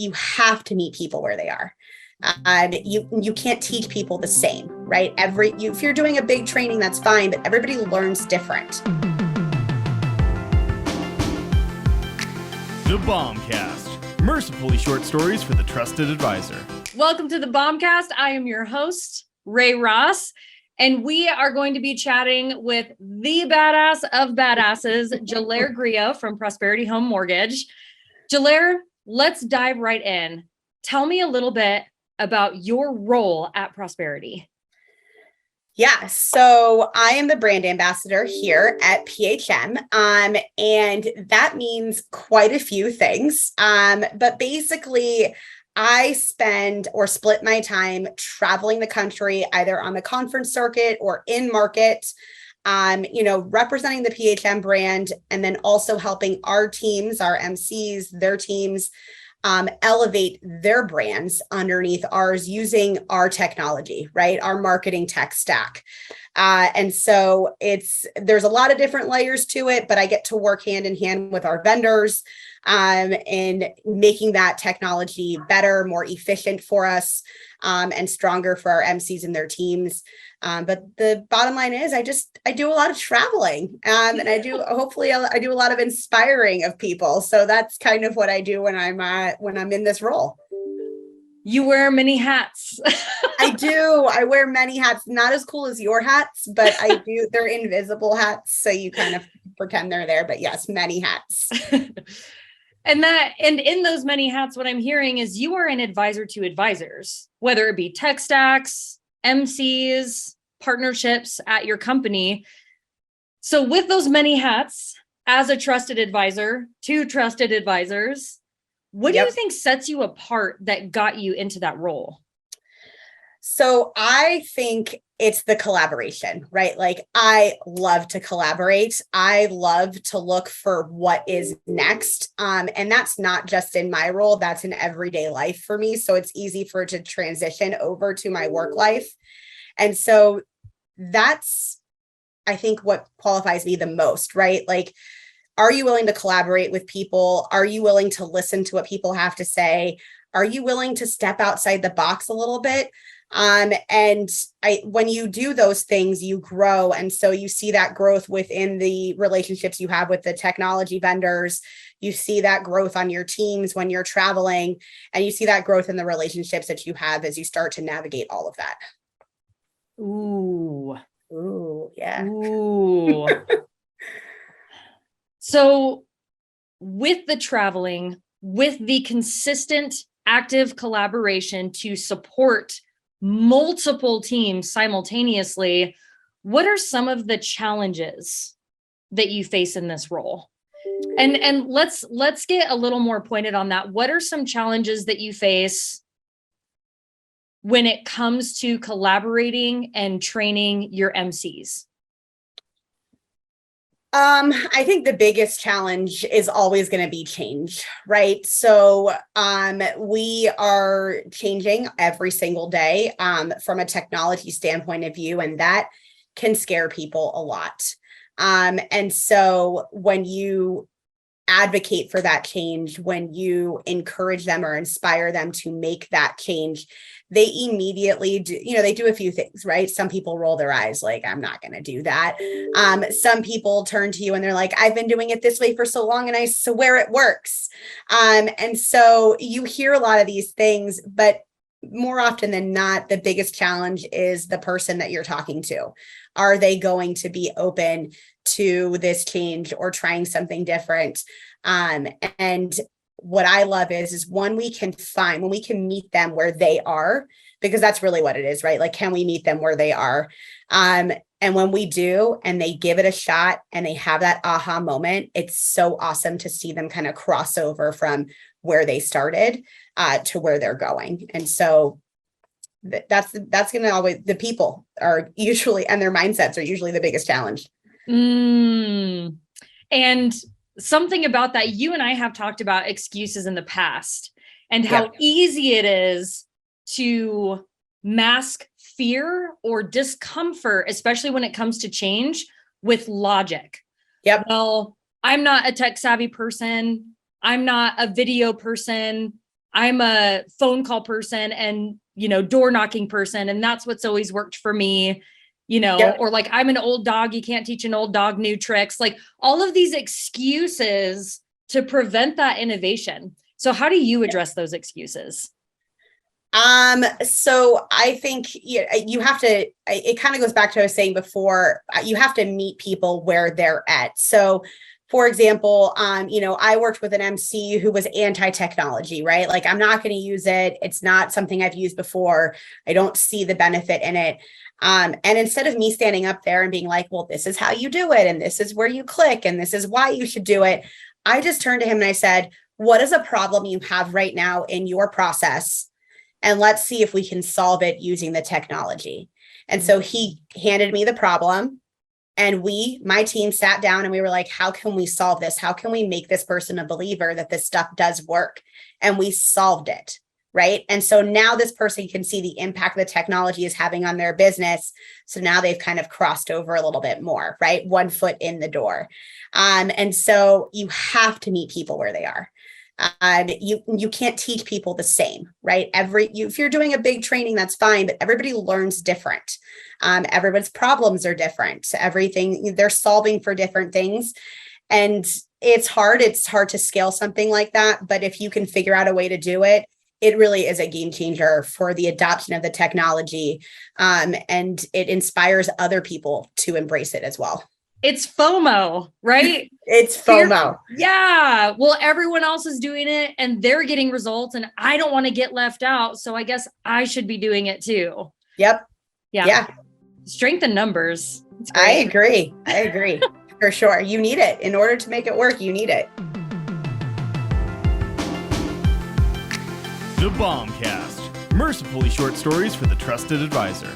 you have to meet people where they are. You can't teach people the same, right? If you're doing a big training, that's fine, but everybody learns different. The BombCast, mercifully short stories for the trusted advisor. Welcome to the BombCast. I am your host, Ray Ross, and we are going to be chatting with the badass of badasses, Jalaire Gria from Prosperity Home Mortgage. Jalaire, let's dive right in. Tell me a little bit about your role at Prosperity. Yeah, so I am the brand ambassador here at PHM, and that means quite a few things. But basically, I spend or split my time traveling the country, either on the conference circuit or in market, representing the PHM brand, and then also helping our teams, our MCs, their teams, elevate their brands underneath ours using our technology, right? Our marketing tech stack. And so there's a lot of different layers to it, but I get to work hand in hand with our vendors in making that technology better, more efficient for us, and stronger for our MCs and their teams. But the bottom line is I do a lot of traveling, and I do a lot of inspiring of people. So that's kind of what I do when I'm in this role. You wear many hats. I do. I wear many hats, not as cool as your hats, but I do. They're invisible hats. So you kind of pretend they're there, but yes, many hats. And in those many hats, what I'm hearing is you are an advisor to advisors, whether it be tech stacks, MCs, partnerships at your company. So with those many hats, as a trusted advisor to trusted advisors, what do you think sets you apart that got you into that role? So I think it's the collaboration, right? Like I love to collaborate. I love to look for what is next. And that's not just in my role, that's in everyday life for me. So it's easy for it to transition over to my work life. And so that's, I think, what qualifies me the most, right? Like, are you willing to collaborate with people? Are you willing to listen to what people have to say? Are you willing to step outside the box a little bit? When you do those things, you grow. And so you see that growth within the relationships you have with the technology vendors. You see that growth on your teams when you're traveling, and you see that growth in the relationships that you have as you start to navigate all of that. Ooh, yeah. Ooh. So with the traveling, with the consistent active collaboration to support multiple teams simultaneously, what are some of the challenges that you face in this role? And let's get a little more pointed on that. What are some challenges that you face when it comes to collaborating and training your MCs? I think the biggest challenge is always going to be change, right? So we are changing every single day from a technology standpoint of view, and that can scare people a lot. And so when you advocate for that change, when you encourage them or inspire them to make that change, they immediately do, they do a few things, right? Some people roll their eyes like, I'm not going to do that. Some people turn to you and they're like, I've been doing it this way for so long and I swear it works. And so you hear a lot of these things, but more often than not, the biggest challenge is the person that you're talking to. Are they going to be open to this change or trying something different? And what I love is when we can meet them where they are, because that's really what it is, right? Like, can we meet them where they are? And when we do, and they give it a shot and they have that aha moment, it's so awesome to see them kind of cross over from where they started to where they're going. And so that's going to always, the people are usually, and their mindsets are usually the biggest challenge. And something about that, you and I have talked about excuses in the past and how easy it is to mask fear or discomfort, especially when it comes to change, with logic. Yep. Well, I'm not a tech savvy person. I'm not a video person. I'm a phone call person and, door knocking person. And that's what's always worked for me, Yep. or like, I'm an old dog. You can't teach an old dog new tricks. Like all of these excuses to prevent that innovation. So how do you address those excuses? So I think you have to, it kind of goes back to what I was saying before, you have to meet people where they're at. So for example, I worked with an MC who was anti-technology, right? Like, I'm not going to use it. It's not something I've used before. I don't see the benefit in it. And instead of me standing up there and being like, well, this is how you do it, and this is where you click, and this is why you should do it, I just turned to him and I said, what is a problem you have right now in your process? And let's see if we can solve it using the technology. And so he handed me the problem, and my team sat down and we were like, how can we solve this? How can we make this person a believer that this stuff does work? And we solved it. Right. And so now this person can see the impact the technology is having on their business. So now they've kind of crossed over a little bit more, right? One foot in the door. And so you have to meet people where they are. You can't teach people the same, right? If you're doing a big training, that's fine, but everybody learns different. Everyone's problems are different. Everything they're solving for different things. And it's hard to scale something like that. But if you can figure out a way to do it, it really is a game changer for the adoption of the technology. And it inspires other people to embrace it as well. It's FOMO, right? It's FOMO. Yeah. Well, everyone else is doing it and they're getting results, and I don't want to get left out. So I guess I should be doing it too. Yep. Yeah. Strength in numbers. I agree. For sure. You need it. In order to make it work, you need it. The BombCast. Mercifully short stories for the trusted advisor.